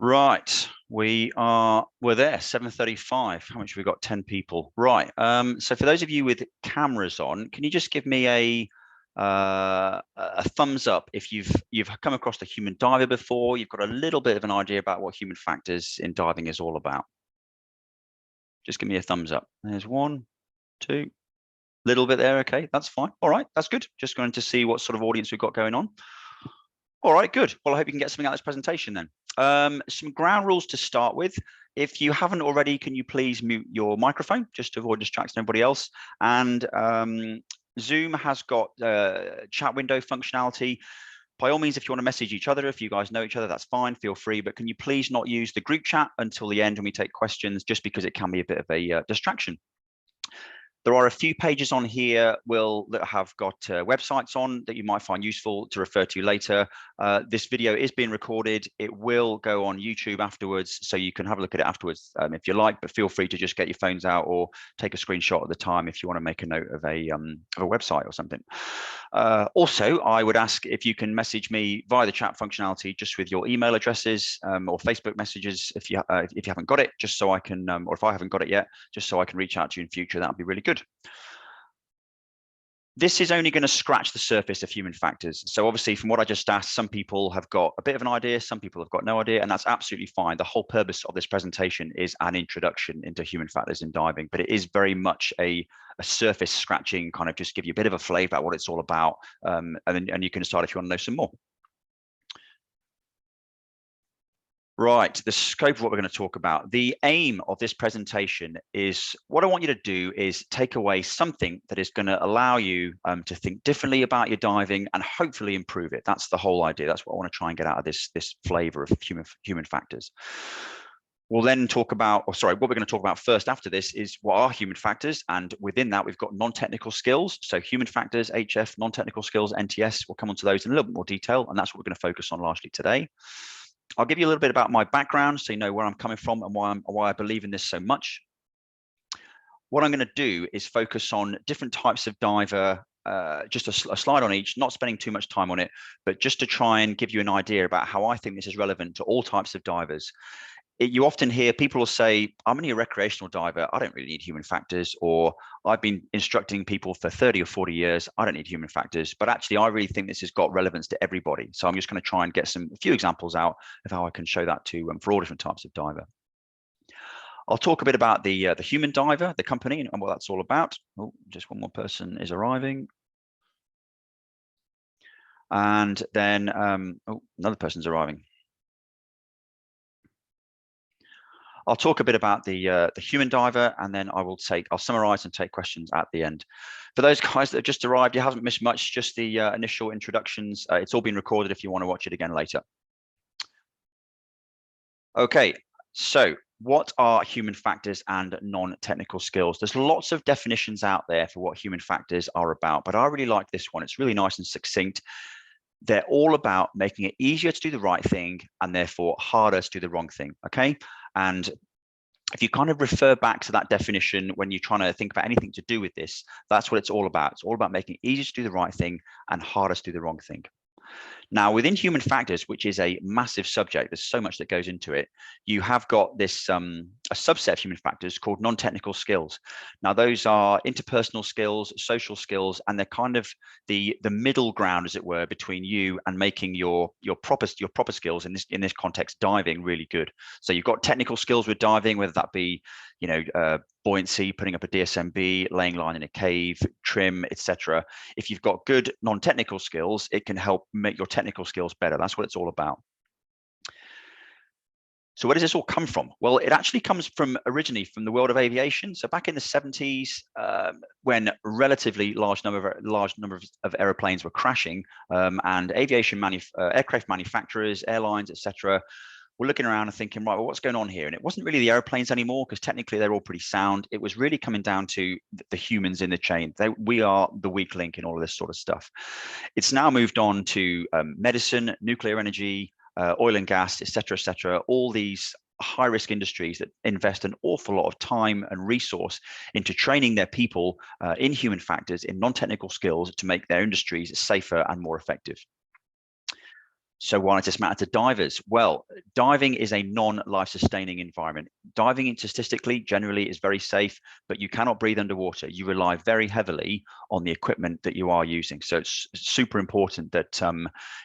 Right, we're there, 7:35. How much have we got? 10 people. Right. So for those of you with cameras on, can you just give me a thumbs up if you've come across the human diver before, you've got a little bit of an idea about what human factors in diving is all about. Just give me a thumbs up. There's 1, 2, little bit there. Okay, that's fine. All right, that's good. Just going to see what sort of audience we've got going on. All right, good. Well, I hope you can get something out of this presentation then. Some ground rules to start with. If you haven't already, can you please mute your microphone just to avoid distracting everybody else? And Zoom has got chat window functionality. By all means, if you want to message each other, if you guys know each other, that's fine, feel free. But can you please not use the group chat until the end when we take questions, just because it can be a bit of a distraction. There are a few pages on here that have got websites on that you might find useful to refer to later. This video is being recorded. It will go on YouTube afterwards, so you can have a look at it afterwards if you like, but feel free to just get your phones out or take a screenshot at the time if you want to make a note of a website or something. Also, I would ask if you can message me via the chat functionality just with your email addresses or Facebook messages if you haven't got it, just so I can, or if I haven't got it yet, just so I can reach out to you in future. That would be really good. This is only going to scratch the surface of human factors. So obviously, from what I just asked, some people have got a bit of an idea, some people have got no idea, and that's absolutely fine. The whole purpose of this presentation is an introduction into human factors in diving, but it is very much a surface scratching, kind of just give you a bit of a flavor about what it's all about, and you can decide if you want to know some more. Right, the scope of what we're going to talk about. The aim of this presentation is, what I want you to do is take away something that is going to allow you to think differently about your diving and hopefully improve it. That's the whole idea. That's what I want to try and get out of this flavor of human factors. We'll then talk about, what we're going to talk about first after this is what are human factors, and within that we've got non-technical skills. So human factors, HF, non-technical skills, NTS. We'll come onto those in a little bit more detail, and that's what we're going to focus on largely today. I'll give you a little bit about my background so you know where I'm coming from and why I believe in this so much. What I'm going to do is focus on different types of diver, just a slide on each, not spending too much time on it, but just to try and give you an idea about how I think this is relevant to all types of divers. You often hear people will say, I'm only a recreational diver, I don't really need human factors, or I've been instructing people for 30 or 40 years, I don't need human factors. But actually, I really think this has got relevance to everybody. So I'm just going to try and get a few examples out of how I can show that to for all different types of diver. I'll talk a bit about the human diver, the company, and what that's all about. Oh, just one more person is arriving. And then, another person's arriving. I'll talk a bit about the human diver, and then I'll summarize and take questions at the end. For those guys that have just arrived, you haven't missed much, just the initial introductions. It's all been recorded if you want to watch it again later. Okay, so what are human factors and non-technical skills? There's lots of definitions out there for what human factors are about, but I really like this one. It's really nice and succinct. They're all about making it easier to do the right thing and therefore harder to do the wrong thing, okay? And if you kind of refer back to that definition when you're trying to think about anything to do with this, that's what it's all about. It's all about making it easier to do the right thing and harder to do the wrong thing. Now, within human factors, which is a massive subject, there's so much that goes into it. You have got this a subset of human factors called non-technical skills. Now, those are interpersonal skills, social skills, and they're kind of the middle ground, as it were, between you and making your proper skills in this context, diving, really good. So you've got technical skills with diving, whether that be buoyancy, putting up a DSMB, laying line in a cave, trim, etc. If you've got good non-technical skills, it can help make your technical skills better. That's what it's all about. So where does this all come from? Well, it actually comes originally from the world of aviation. So back in the 70s, when relatively large number of airplanes were crashing, and aircraft manufacturers, airlines, etc., we're looking around and thinking, right, well, what's going on here? And it wasn't really the airplanes anymore, because technically they're all pretty sound. It was really coming down to the humans in the chain. We are the weak link in all of this sort of stuff. It's now moved on to medicine, nuclear energy, oil and gas, et cetera, all these high-risk industries that invest an awful lot of time and resource into training their people in human factors, in non-technical skills, to make their industries safer and more effective. So why does this matter to divers? Well, diving is a non-life sustaining environment. Diving statistically generally is very safe, but you cannot breathe underwater. You rely very heavily on the equipment that you are using. So it's super important that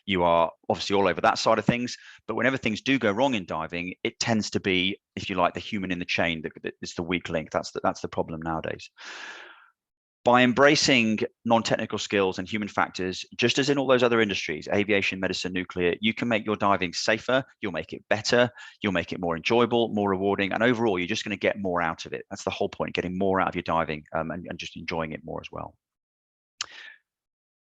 you are obviously all over that side of things. But whenever things do go wrong in diving, it tends to be, if you like, the human in the chain that is the weak link. That's the problem nowadays. By embracing non-technical skills and human factors, just as in all those other industries, aviation, medicine, nuclear, you can make your diving safer, you'll make it better, you'll make it more enjoyable, more rewarding, and overall, you're just going to get more out of it. That's the whole point, getting more out of your diving and just enjoying it more as well.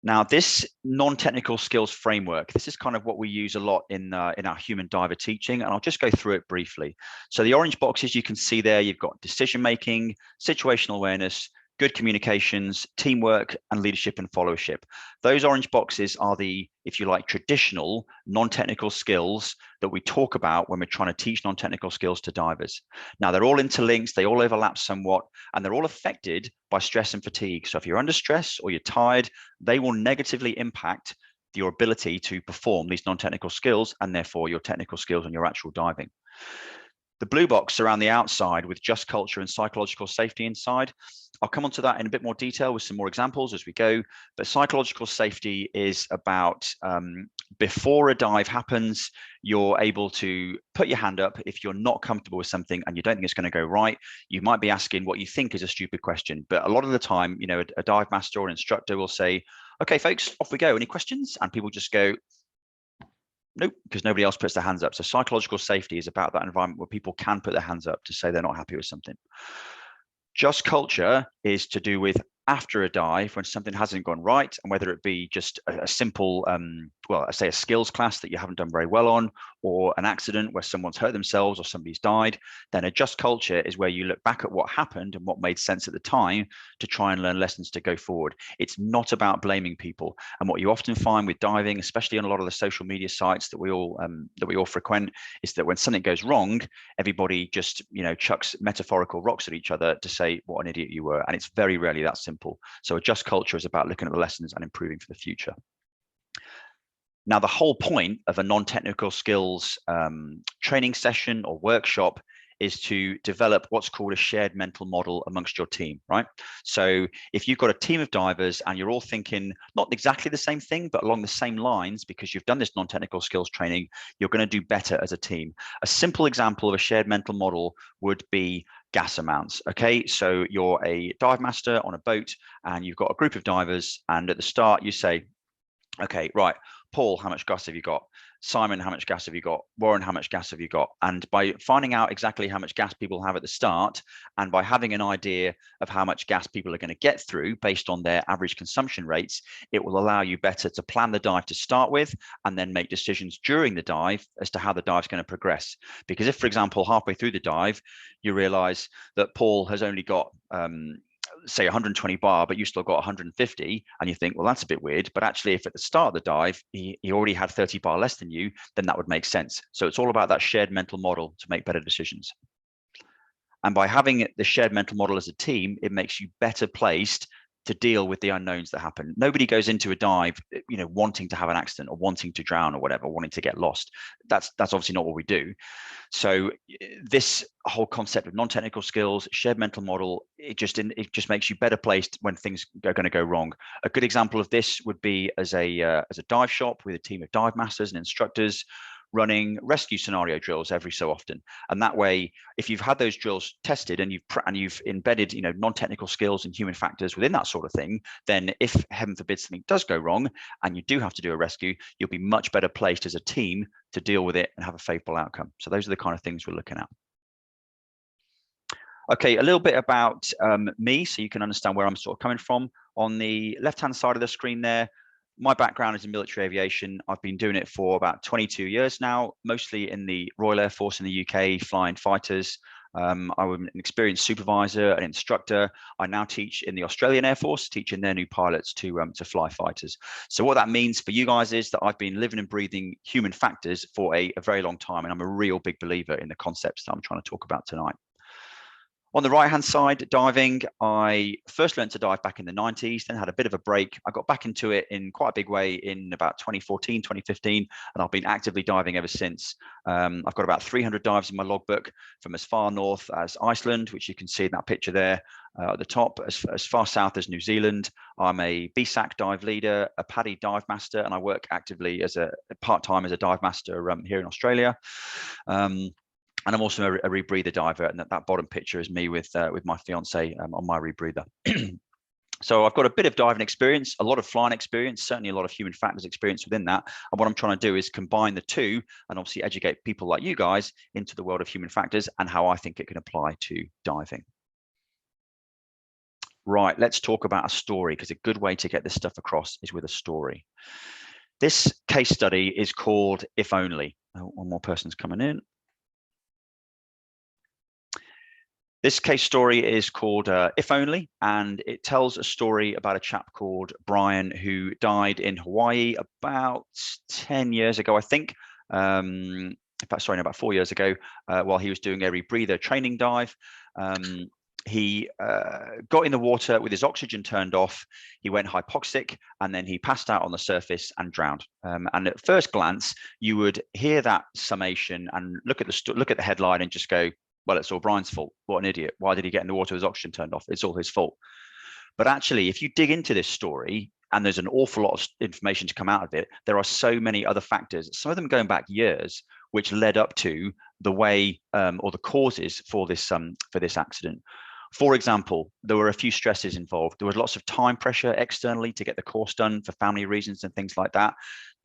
Now, this non-technical skills framework, this is kind of what we use a lot in our human diver teaching, and I'll just go through it briefly. So the orange boxes you can see there, you've got decision-making, situational awareness, good communications, teamwork, and leadership and followership. Those orange boxes are the, if you like, traditional non-technical skills that we talk about when we're trying to teach non-technical skills to divers. Now, they're all interlinked, they all overlap somewhat, and they're all affected by stress and fatigue. So if you're under stress or you're tired, they will negatively impact your ability to perform these non-technical skills and therefore your technical skills and your actual diving. The blue box around the outside with just culture and psychological safety inside, I'll come onto that in a bit more detail with some more examples as we go. But psychological safety is about before a dive happens, you're able to put your hand up if you're not comfortable with something and you don't think it's going to go right. You might be asking what you think is a stupid question, but a lot of the time, you know, a dive master or an instructor will say, "Okay, folks, off we go. Any questions?" And people just go, "Nope," because nobody else puts their hands up. So psychological safety is about that environment where people can put their hands up to say they're not happy with something. Just culture is to do with after a dive when something hasn't gone right, and whether it be just a simple, well, I say a skills class that you haven't done very well on, or an accident where someone's hurt themselves or somebody's died, then a just culture is where you look back at what happened and what made sense at the time to try and learn lessons to go forward. It's not about blaming people. And what you often find with diving, especially on a lot of the social media sites that we all frequent, is that when something goes wrong, everybody just, you know, chucks metaphorical rocks at each other to say what an idiot you were. And it's very rarely that simple. So a just culture is about looking at the lessons and improving for the future. Now, the whole point of a non-technical skills training session or workshop is to develop what's called a shared mental model amongst your team, right? So if you've got a team of divers and you're all thinking not exactly the same thing, but along the same lines, because you've done this non-technical skills training, you're going to do better as a team. A simple example of a shared mental model would be gas amounts. Okay, so you're a dive master on a boat and you've got a group of divers, and at the start you say, "Okay, right, Paul, how much gas have you got? Simon, how much gas have you got? Warren, how much gas have you got?" And by finding out exactly how much gas people have at the start, and by having an idea of how much gas people are going to get through based on their average consumption rates, it will allow you better to plan the dive to start with and then make decisions during the dive as to how the dive's going to progress. Because if, for example, halfway through the dive, you realize that Paul has only got say 120 bar, but you still got 150, and you think, well, that's a bit weird. But actually, if at the start of the dive he already had 30 bar less than you, then that would make sense. So it's all about that shared mental model to make better decisions. And by having the shared mental model as a team, it makes you better placed to deal with the unknowns that happen. Nobody goes into a dive, you know, wanting to have an accident or wanting to drown or whatever, wanting to get lost. That's obviously not what we do. So this whole concept of non-technical skills, shared mental model, it just makes you better placed when things are going to go wrong. A good example of this would be as a dive shop with a team of dive masters and instructors running rescue scenario drills every so often. And that way, if you've had those drills tested and you've embedded, you know, non-technical skills and human factors within that sort of thing, then if heaven forbid something does go wrong and you do have to do a rescue, you'll be much better placed as a team to deal with it and have a favorable outcome. So those are the kind of things we're looking at. Okay, a little bit about me, so you can understand where I'm sort of coming from. On the left-hand side of the screen there, my background is in military aviation. I've been doing it for about 22 years now, mostly in the Royal Air Force in the UK, flying fighters. I was an experienced supervisor, an instructor. I now teach in the Australian Air Force, teaching their new pilots to fly fighters. So what that means for you guys is that I've been living and breathing human factors for a very long time, and I'm a real big believer in the concepts that I'm trying to talk about tonight. On the right-hand side, diving, I first learned to dive back in the 90s, then had a bit of a break. I got back into it in quite a big way in about 2014, 2015, and I've been actively diving ever since. I've got about 300 dives in my logbook from as far north as Iceland, which you can see in that picture there at the top, as far south as New Zealand. I'm a BSAC dive leader, a PADI dive master, and I work actively as a part-time as a dive master here in Australia. And I'm also a rebreather diver, and that bottom picture is me with my fiance on my rebreather. So I've got a bit of diving experience, a lot of flying experience, certainly a lot of human factors experience within that. And what I'm trying to do is combine the two and obviously educate people like you guys into the world of human factors and how I think it can apply to diving. Right, let's talk about a story, because a good way to get this stuff across is with a story. This case study is called If Only. Oh, one more person's coming in. This case story is called If Only, and it tells a story about a chap called Brian who died in Hawaii about 10 years ago, I think. In fact, sorry, no, about 4 years ago, while he was doing a rebreather training dive. He got in the water with his oxygen turned off. He went hypoxic, and then he passed out on the surface and drowned. And at first glance, you would hear that summation and look at the headline and just go, well, it's all Brian's fault. What an idiot. Why did he get in the water with his oxygen turned off? It's all his fault. But actually, if you dig into this story, and there's an awful lot of information to come out of it, there are so many other factors, some of them going back years, which led up to the way or the causes for this accident. For example, there were a few stresses involved. There was lots of time pressure externally to get the course done for family reasons and things like that.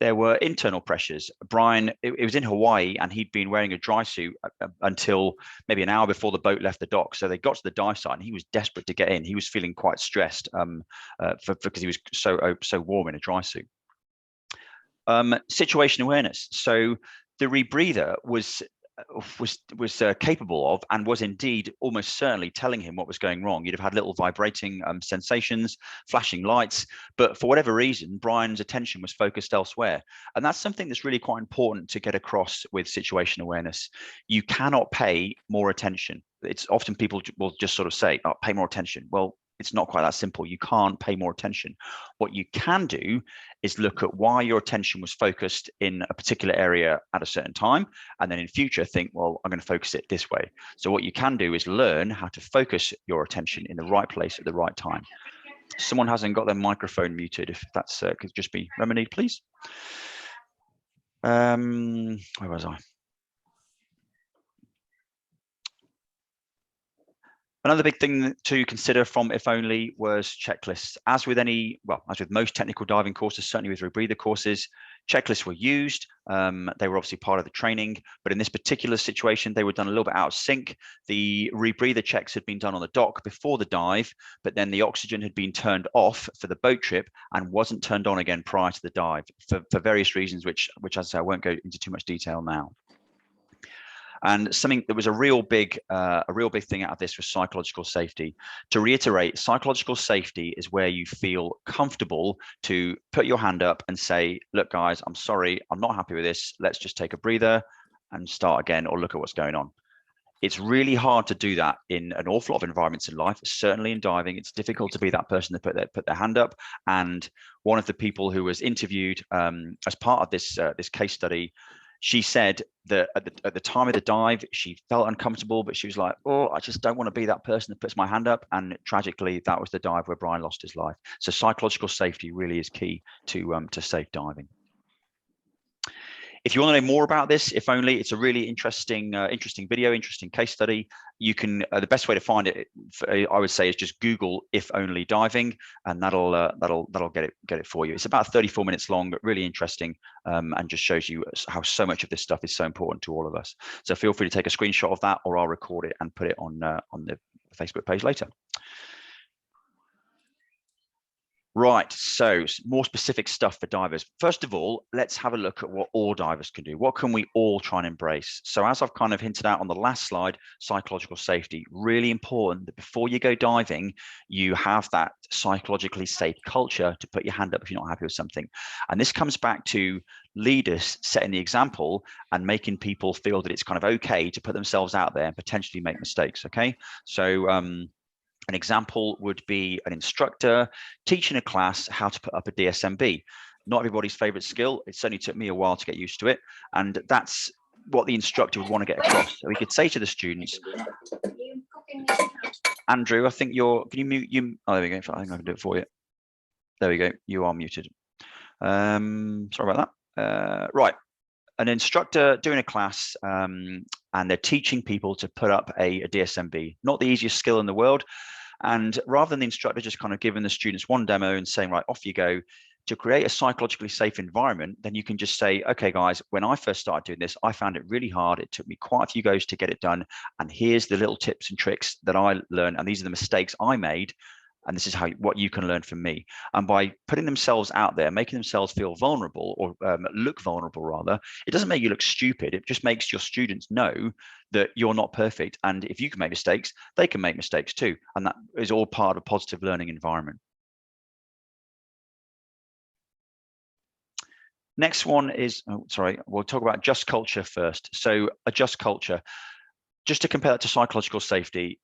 There were internal pressures. Brian, it was in Hawaii, and he'd been wearing a dry suit until maybe an hour before the boat left the dock. So they got to the dive site, and he was desperate to get in. He was feeling quite stressed because he was so warm in a dry suit. Situation awareness. So the rebreather was capable of, and was indeed almost certainly telling him what was going wrong. You'd have had little vibrating sensations, flashing lights, but for whatever reason, Brian's attention was focused elsewhere. And that's something that's really quite important to get across with situation awareness. You cannot pay more attention. It's often people will just sort of say, oh, pay more attention. Well, it's not quite that simple. You can't pay more attention. What you can do is look at why your attention was focused in a particular area at a certain time, and then in future think, well, I'm going to focus it this way. So what you can do is learn how to focus your attention in the right place at the right time. Someone hasn't got their microphone muted. If that's could just be remedied, please. Where was I? Another big thing to consider from If Only was checklists. As with most technical diving courses, certainly with rebreather courses, checklists were used. They were obviously part of the training, but in this particular situation, they were done a little bit out of sync. The rebreather checks had been done on the dock before the dive, but then the oxygen had been turned off for the boat trip and wasn't turned on again prior to the dive for various reasons, which as I say, I won't go into too much detail now. And something that was a real big thing out of this was psychological safety. To reiterate, psychological safety is where you feel comfortable to put your hand up and say, look, guys, I'm sorry, I'm not happy with this. Let's just take a breather and start again, or look at what's going on. It's really hard to do that in an awful lot of environments in life. Certainly in diving, it's difficult to be that person to put their hand up. And one of the people who was interviewed as part of this case study, she said that at the time of the dive, she felt uncomfortable, but she was like, oh, I just don't want to be that person that puts my hand up. And tragically, that was the dive where Brian lost his life. So psychological safety really is key to safe diving. If you want to know more about this, If Only, it's a really interesting video, interesting case study. You can the best way to find it, I would say, is just Google If Only diving, and that'll get it for you. It's about 34 minutes long, but really interesting, and just shows you how so much of this stuff is so important to all of us. So feel free to take a screenshot of that, or I'll record it and put it on the Facebook page later. Right, so more specific stuff for divers. First of all, let's have a look at what all divers can do. What can we all try and embrace? So as I've kind of hinted out on the last slide, psychological safety, really important that before you go diving, you have that psychologically safe culture to put your hand up if you're not happy with something. And this comes back to leaders setting the example and making people feel that it's kind of okay to put themselves out there and potentially make mistakes, okay? So an example would be an instructor teaching a class how to put up a DSMB. Not everybody's favorite skill. It certainly took me a while to get used to it. And that's what the instructor would want to get across. So we could say to the students, Andrew, I think can you mute you? Oh, there we go. I think I can do it for you. There we go. You are muted. Sorry about that. Right. An instructor doing a class and they're teaching people to put up a DSMB. Not the easiest skill in the world. And rather than the instructor just kind of giving the students one demo and saying, right, off you go, to create a psychologically safe environment, then you can just say, okay, guys, when I first started doing this, I found it really hard. It took me quite a few goes to get it done. And here's the little tips and tricks that I learned. And these are the mistakes I made. And this is what you can learn from me. And by putting themselves out there, making themselves feel vulnerable or look vulnerable rather, it doesn't make you look stupid. It just makes your students know that you're not perfect. And if you can make mistakes, they can make mistakes too. And that is all part of a positive learning environment. Next one is, we'll talk about just culture first. So a just culture. Just to compare that to psychological safety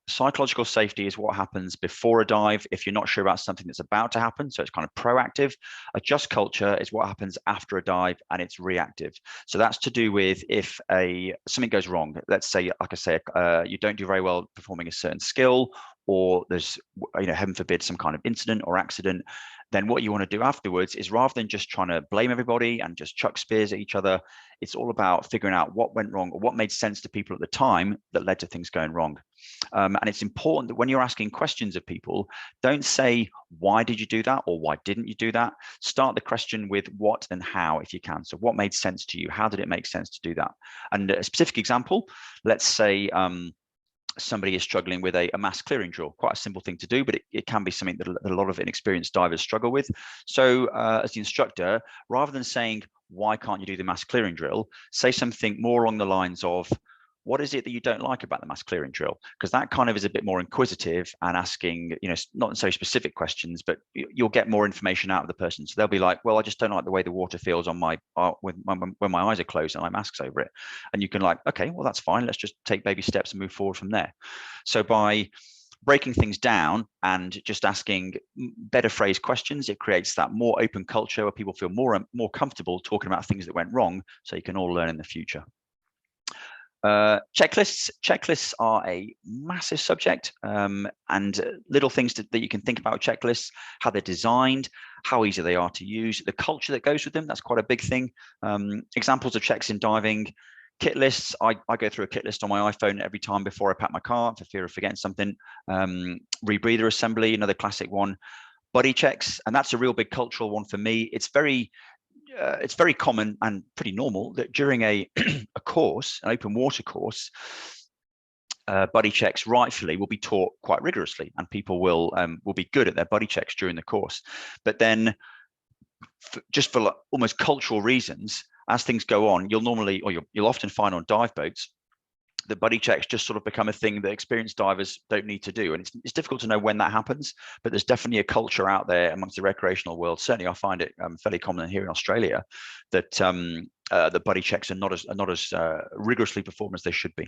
is what happens before a dive if you're not sure about something that's about to happen. So it's kind of proactive. A just culture is what happens after a dive and it's reactive. So that's to do with if something goes wrong. Let's say, like I say, you don't do very well performing a certain skill, or there's, heaven forbid, some kind of incident or accident. Then what you want to do afterwards is, rather than just trying to blame everybody and just chuck spears at each other, it's all about figuring out what went wrong or what made sense to people at the time that led to things going wrong. And it's important that when you're asking questions of people, don't say, why did you do that? Or why didn't you do that? Start the question with what and how, if you can. So what made sense to you? How did it make sense to do that? And a specific example, let's say, somebody is struggling with a mass clearing drill. Quite a simple thing to do, but it can be something that a lot of inexperienced divers struggle with. So as the instructor, rather than saying, why can't you do the mass clearing drill, say something more along the lines of, what is it that you don't like about the mass clearing drill? Because that kind of is a bit more inquisitive and asking, not necessarily specific questions, but you'll get more information out of the person. So they'll be like, well, I just don't like the way the water feels on when my eyes are closed and my mask's over it. And you can okay, well, that's fine. Let's just take baby steps and move forward from there. So by breaking things down and just asking better phrased questions, it creates that more open culture where people feel more comfortable talking about things that went wrong, so you can all learn in the future. Checklists are a massive subject, and little things that you can think about with checklists, how they're designed, how easy they are to use, the culture that goes with them. That's quite a big thing. Examples of checks in diving: kit lists. I go through a kit list on my iPhone every time before I pack my car for fear of forgetting something. Rebreather assembly, another classic one. Buddy checks, and that's a real big cultural one for me. It's very common and pretty normal that during a course, an open water course, buddy checks rightfully will be taught quite rigorously, and people will be good at their buddy checks during the course. But then, just for almost cultural reasons, as things go on, you'll often find on dive boats the buddy checks just sort of become a thing that experienced divers don't need to do. And it's difficult to know when that happens, but there's definitely a culture out there amongst the recreational world. Certainly I find it fairly common here in Australia that the buddy checks are not as rigorously performed as they should be.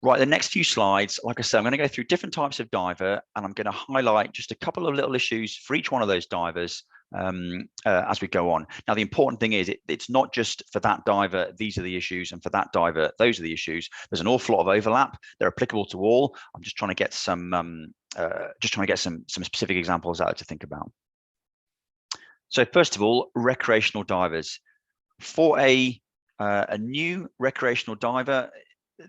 Right, the next few slides, like I said, I'm going to go through different types of diver, and I'm going to highlight just a couple of little issues for each one of those divers as we go on. Now, the important thing is it's not just for that diver, these are the issues, and for that diver, those are the issues. There's an awful lot of overlap. They're applicable to all. I'm just trying to get some specific examples out to think about. So first of all, recreational divers. For a new recreational diver,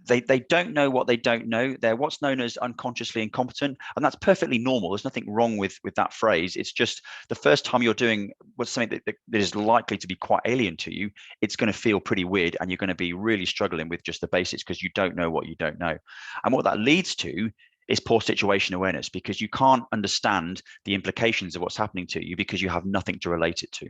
they don't know what they don't know. They're what's known as unconsciously incompetent, and that's perfectly normal. There's nothing wrong with that phrase. It's just the first time you're doing what's something that is likely to be quite alien to you, it's going to feel pretty weird, and you're going to be really struggling with just the basics because you don't know what you don't know. And what that leads to is poor situation awareness, because you can't understand the implications of what's happening to you because you have nothing to relate it to.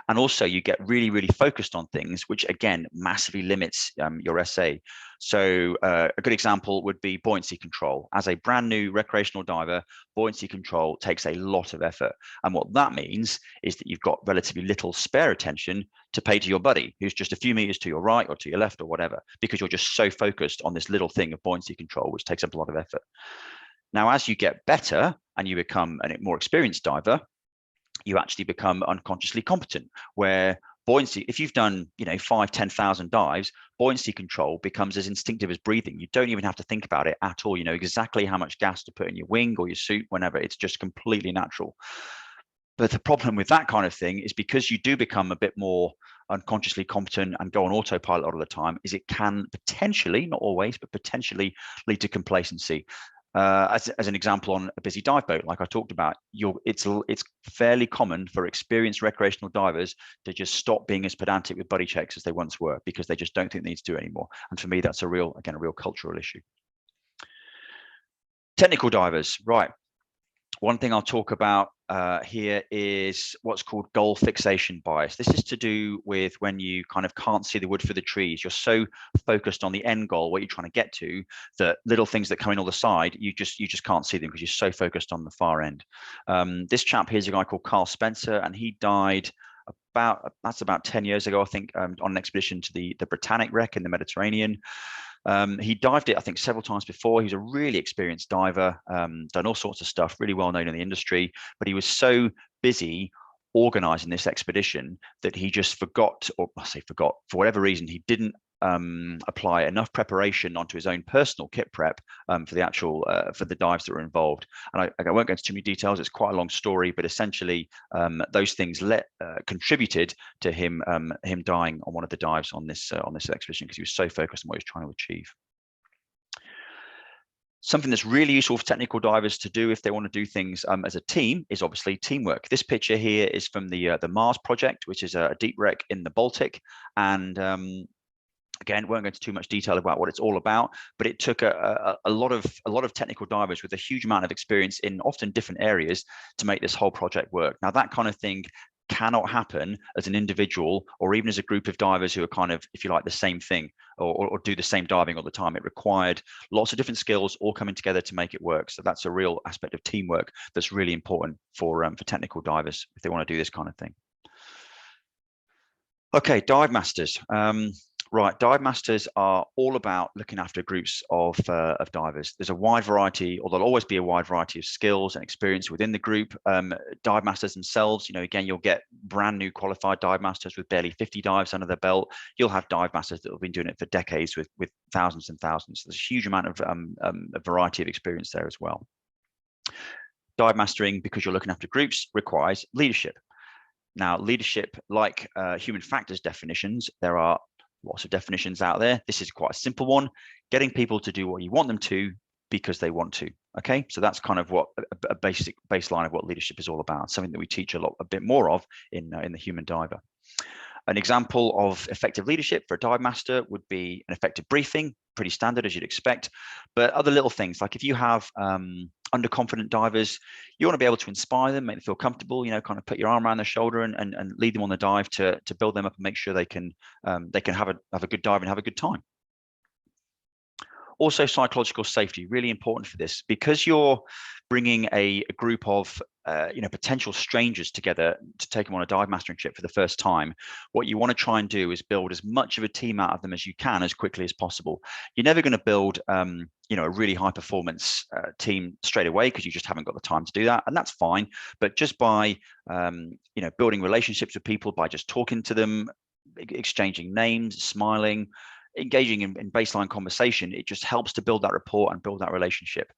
And also you get really, really focused on things, which again, massively limits your essay. So a good example would be buoyancy control. As a brand new recreational diver, buoyancy control takes a lot of effort. And what that means is that you've got relatively little spare attention to pay to your buddy, who's just a few meters to your right or to your left or whatever, because you're just so focused on this little thing of buoyancy control, which takes up a lot of effort. Now, as you get better and you become a more experienced diver, you actually become unconsciously competent, where buoyancy, if you've done 5,000-10,000 dives, buoyancy control becomes as instinctive as breathing. You don't even have to think about it at all. You know exactly how much gas to put in your wing or your suit whenever. It's just completely natural. But the problem with that kind of thing is, because you do become a bit more unconsciously competent and go on autopilot a lot of the time, is it can potentially, not always, but potentially lead to complacency. As an example, on a busy dive boat, like I talked about, it's fairly common for experienced recreational divers to just stop being as pedantic with buddy checks as they once were, because they just don't think they need to do it anymore. And for me, that's a real cultural issue. Technical divers, right? One thing I'll talk about here is what's called goal fixation bias. This is to do with when you kind of can't see the wood for the trees. You're so focused on the end goal, what you're trying to get to, that little things that come in on the side, you just can't see them because you're so focused on the far end. This chap here is a guy called Carl Spencer, and he died about 10 years ago, I think, on an expedition to the Britannic wreck in the Mediterranean. He dived it, I think, several times before. He was a really experienced diver, done all sorts of stuff, really well known in the industry, but he was so busy organizing this expedition that he just forgot, or I say forgot, for whatever reason, he didn't apply enough preparation onto his own personal kit prep for the actual for the dives that were involved. And I won't go into too many details. It's quite a long story, but essentially those things contributed to him dying on one of the dives on this expedition, because he was so focused on what he was trying to achieve. Something that's really useful for technical divers to do if they want to do things as a team is obviously teamwork. This picture here is from the Mars project, which is a deep wreck in the Baltic, and again, won't go into too much detail about what it's all about, but it took a lot of technical divers with a huge amount of experience in often different areas to make this whole project work. Now, that kind of thing cannot happen as an individual or even as a group of divers who are kind of, if you like, the same thing or do the same diving all the time. It required lots of different skills all coming together to make it work. So that's a real aspect of teamwork that's really important for technical divers if they want to do this kind of thing. Okay, dive masters. Right, dive masters are all about looking after groups of divers. There's a wide variety, or there'll always be a wide variety of skills and experience within the group. Dive masters themselves, again, you'll get brand new qualified dive masters with barely 50 dives under their belt. You'll have dive masters that have been doing it for decades with thousands and thousands. There's a huge amount of a variety of experience there as well. Dive mastering, because you're looking after groups, requires leadership. Now, leadership, like human factors definitions, there are lots of definitions out there. This is quite a simple one: getting people to do what you want them to because they want to. Okay, so that's kind of what a basic baseline of what leadership is all about. Something that we teach a bit more of in the human diver. An example of effective leadership for a dive master would be an effective briefing, pretty standard as you'd expect. But other little things, like if you have underconfident divers, you want to be able to inspire them, make them feel comfortable, kind of put your arm around their shoulder and lead them on the dive to build them up and make sure they can have a good dive and have a good time. Also, psychological safety, really important for this, because you're bringing a group of potential strangers together to take them on a dive mastering trip for the first time. What you want to try and do is build as much of a team out of them as you can as quickly as possible. You're never going to build a really high performance team straight away, because you just haven't got the time to do that, and that's fine. But just by building relationships with people, by just talking to them, exchanging names, smiling, engaging in baseline conversation, it just helps to build that rapport and build that relationship.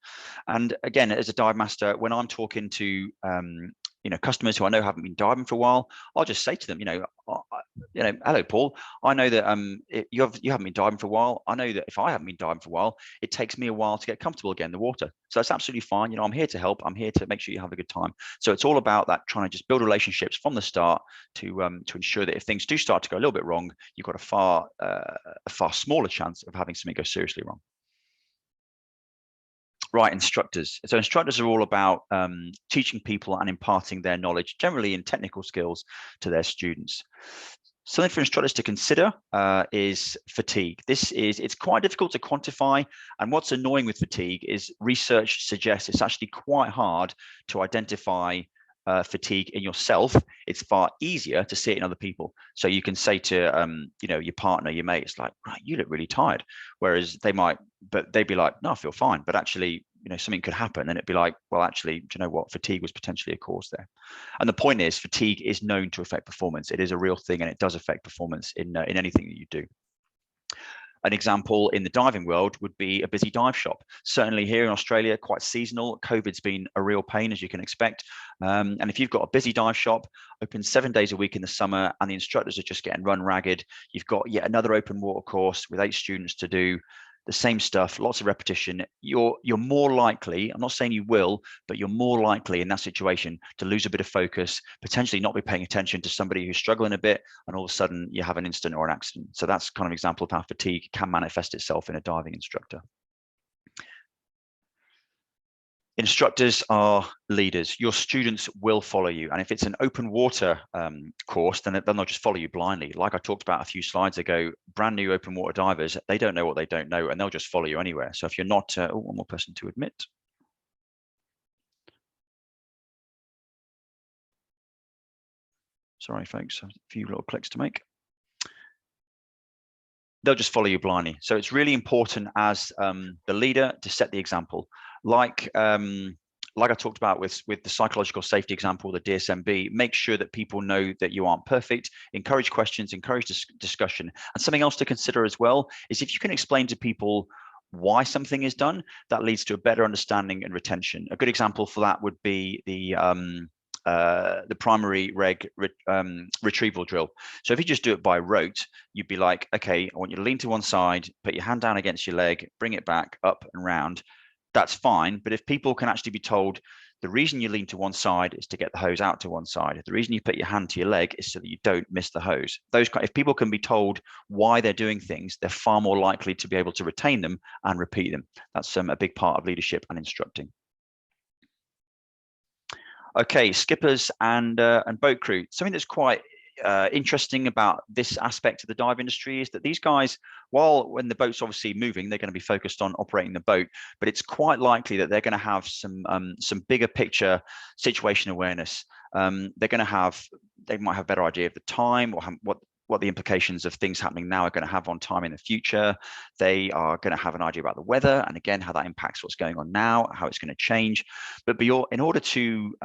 And again, as a dive master, when I'm talking to customers who I know haven't been diving for a while, I'll just say to them, hello, Paul. I know that you haven't been diving for a while. I know that if I haven't been diving for a while, it takes me a while to get comfortable again in the water. So that's absolutely fine. I'm here to help. I'm here to make sure you have a good time. So it's all about that, trying to just build relationships from the start to ensure that if things do start to go a little bit wrong, you've got a far smaller chance of having something go seriously wrong. Right, instructors. So instructors are all about teaching people and imparting their knowledge, generally in technical skills, to their students. Something for instructors to consider is fatigue. It's quite difficult to quantify, and what's annoying with fatigue is research suggests it's actually quite hard to identify fatigue in yourself. It's far easier to see it in other people. So you can say to your partner, your mate, it's like, right, you look really tired. Whereas they'd be like, no, I feel fine. But actually, something could happen, and it'd be like, well, actually, do you know what? Fatigue was potentially a cause there. And the point is, fatigue is known to affect performance. It is a real thing, and it does affect performance in anything that you do. An example in the diving world would be a busy dive shop. Certainly here in Australia, quite seasonal. COVID's been a real pain, as you can expect. And if you've got a busy dive shop, open 7 days a week in the summer, and the instructors are just getting run ragged, you've got yet another open water course with 8 students to do the same stuff, lots of repetition, you're more likely, I'm not saying you will, but you're more likely in that situation to lose a bit of focus, potentially not be paying attention to somebody who's struggling a bit, and all of a sudden you have an incident or an accident. So that's kind of an example of how fatigue can manifest itself in a diving instructor. Instructors are leaders. Your students will follow you. And if it's an open water course, then they'll not just follow you blindly. Like I talked about a few slides ago, brand new open water divers, they don't know what they don't know, and they'll just follow you anywhere. So if you're not, one more person to admit. Sorry, folks, a few little clicks to make. They'll just follow you blindly. So it's really important as the leader to set the example. Like I talked about with the psychological safety example, the DSMB, make sure that people know that you aren't perfect, encourage questions, encourage discussion. And something else to consider as well is if you can explain to people why something is done, that leads to a better understanding and retention. A good example for that would be the primary retrieval drill. So if you just do it by rote, you'd be like, okay, I want you to lean to one side, put your hand down against your leg, bring it back up and round. That's fine. But if people can actually be told the reason you lean to one side is to get the hose out to one side, the reason you put your hand to your leg is so that you don't miss the hose. If people can be told why they're doing things, they're far more likely to be able to retain them and repeat them. That's a big part of leadership and instructing. Okay, skippers and boat crew. Something that's quite interesting about this aspect of the dive industry is that these guys, when the boat's obviously moving, they're going to be focused on operating the boat, but it's quite likely that they're going to have some bigger picture situation awareness. They might have a better idea of the time or what the implications of things happening now are going to have on time in the future. They are going to have an idea about the weather, and again, how that impacts what's going on now, how it's going to change. But in order to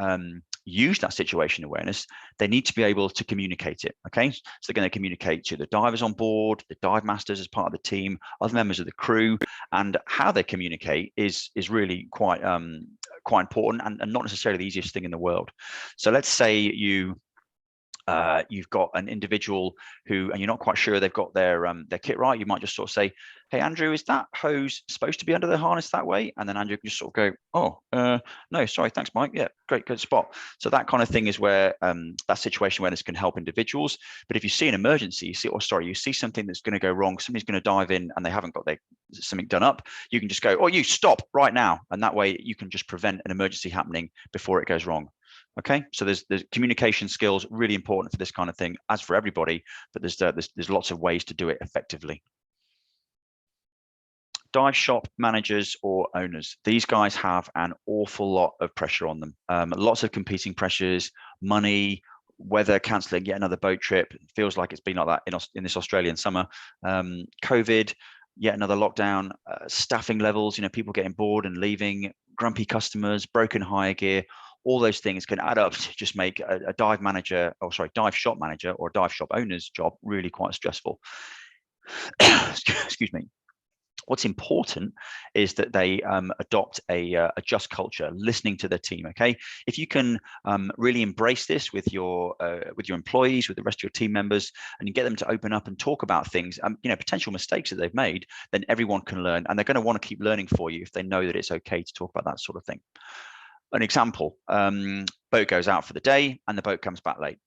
use that situation awareness, they need to be able to communicate it. Okay, so they're going to communicate to the divers on board, the dive masters as part of the team, other members of the crew, and how they communicate is really quite important and not necessarily the easiest thing in the world. So let's say you've got an individual and you're not quite sure they've got their kit right. You might just sort of say, hey, Andrew, is that hose supposed to be under the harness that way? And then Andrew can just sort of go, oh, no, sorry, thanks, Mike. Yeah, great, good spot. So that kind of thing is where that situation awareness can help individuals. But if you see an emergency, you see something that's going to go wrong, somebody's going to dive in and they haven't got something done up, you can just go, oh, you stop right now. And that way you can just prevent an emergency happening before it goes wrong. Okay, so there's communication skills really important for this kind of thing, as for everybody, but there's lots of ways to do it effectively. Dive shop managers or owners, these guys have an awful lot of pressure on them. Lots of competing pressures, money, weather, cancelling yet another boat trip. It feels like it's been like that in this Australian summer. COVID, yet another lockdown, staffing levels, people getting bored and leaving, grumpy customers, broken hire gear. All those things can add up to just make a dive shop manager or dive shop owner's job really quite stressful. Excuse me. What's important is that they adopt a just culture, listening to their team. Okay, if you can really embrace this with your employees, with the rest of your team members, and you get them to open up and talk about things, potential mistakes that they've made, then everyone can learn, and they're going to want to keep learning for you if they know that it's okay to talk about that sort of thing. An example, boat goes out for the day and the boat comes back late.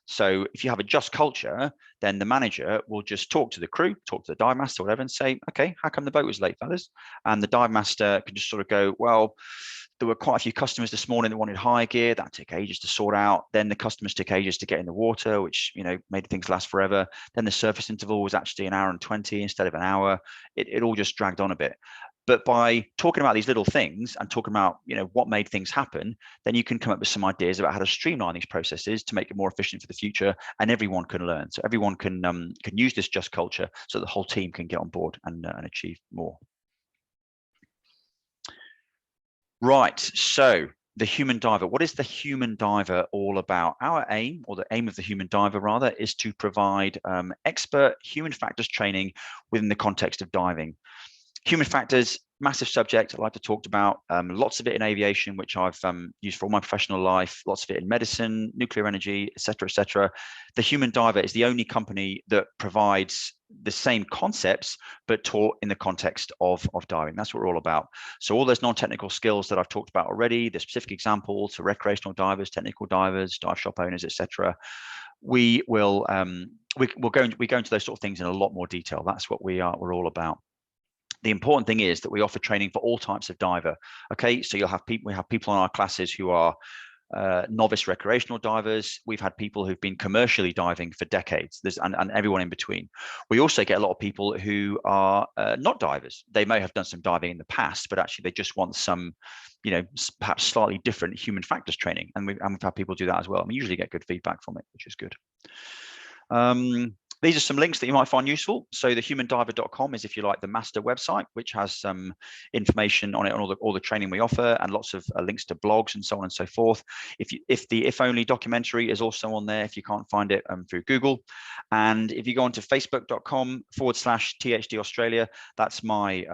So if you have a just culture, then the manager will just talk to the crew, talk to the dive master, whatever, and say, okay, how come the boat was late, fellas? And the dive master can just sort of go, well, there were quite a few customers this morning that wanted high gear. That took ages to sort out. Then the customers took ages to get in the water, which, you know, made things last forever. Then the surface interval was actually 1 hour and 20 instead of an hour. It all just dragged on a bit. But by talking about these little things and talking about, you know, what made things happen, then you can come up with some ideas about how to streamline these processes to make it more efficient for the future, and everyone can learn. So everyone can use this just culture, so the whole team can get on board and achieve more. Right. So the human diver. What is the human diver all about? Our aim, or the aim of the human diver rather, is to provide expert human factors training within the context of diving. Human factors, massive subject I like to talk about, lots of it in aviation, which I've used for all my professional life, lots of it in medicine, nuclear energy, etc., etc. The human diver is the only company that provides the same concepts, but taught in the context of diving. That's what we're all about. So all those non-technical skills that I've talked about already, the specific examples to recreational divers, technical divers, dive shop owners, etc. We will we go into those sort of things in a lot more detail. That's what we're all about. The important thing is that we offer training for all types of diver. Okay, so we have people in our classes who are novice recreational divers. We've had people who've been commercially diving for decades. And everyone in between. We also get a lot of people who are not divers. They may have done some diving in the past, but actually they just want some, you know, perhaps slightly different human factors training. And we've had people do that as well. And we usually get good feedback from it, which is good. These are some links that you might find useful. So the humandiver.com is, if you like, the master website, which has some information on it, on all the training we offer, and lots of links to blogs and so on and so forth. If the If Only documentary is also on there, if you can't find it through Google. And if you go onto facebook.com/THD Australia, that's my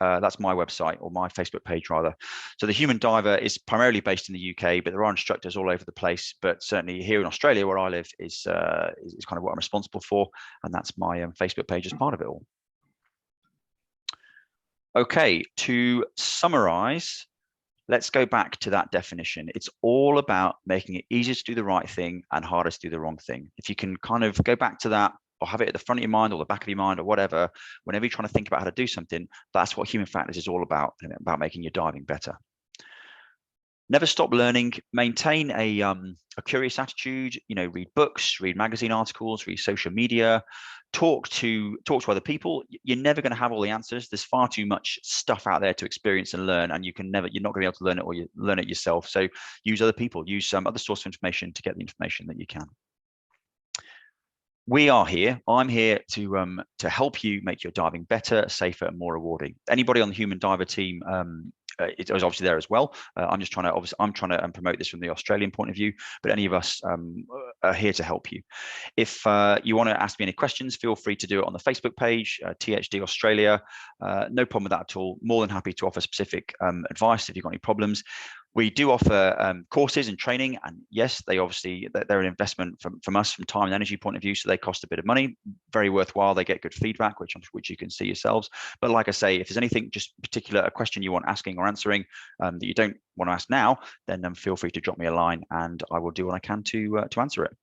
website, or my Facebook page rather. So the Human Diver is primarily based in the UK, but there are instructors all over the place. But certainly here in Australia, where I live, is kind of what I'm responsible for, and that's my Facebook page as part of it all. Okay, to summarize, let's go back to that definition. It's all about making it easier to do the right thing and harder to do the wrong thing. If you can kind of go back to that, or have it at the front of your mind or the back of your mind or whatever, whenever you're trying to think about how to do something, that's what human factors is all about making your diving better. Never stop learning. Maintain a curious attitude. You know, read books, read magazine articles, read social media, talk to other people. You're never going to have all the answers. There's far too much stuff out there to experience and learn, and you're not going to be able to learn it, or you learn it yourself. So use other people, use some other source of information to get the information that you can. We are here. I'm here to help you make your diving better, safer, and more rewarding. Anybody on the Human Diver team it was obviously there as well. I'm trying to promote this from the Australian point of view, but any of us are here to help you. If you want to ask me any questions, feel free to do it on the Facebook page, THD Australia. No problem with that at all. More than happy to offer specific advice if you've got any problems. We do offer courses and training, and yes, they're an investment from us from time and energy point of view, so they cost a bit of money. Very worthwhile. They get good feedback, which you can see yourselves. But like I say, if there's anything just particular, a question you want asking or answering that you don't want to ask now, then feel free to drop me a line, and I will do what I can to answer it.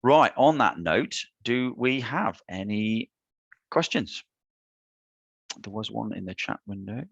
Right. On that note, do we have any questions? There was one in the chat window.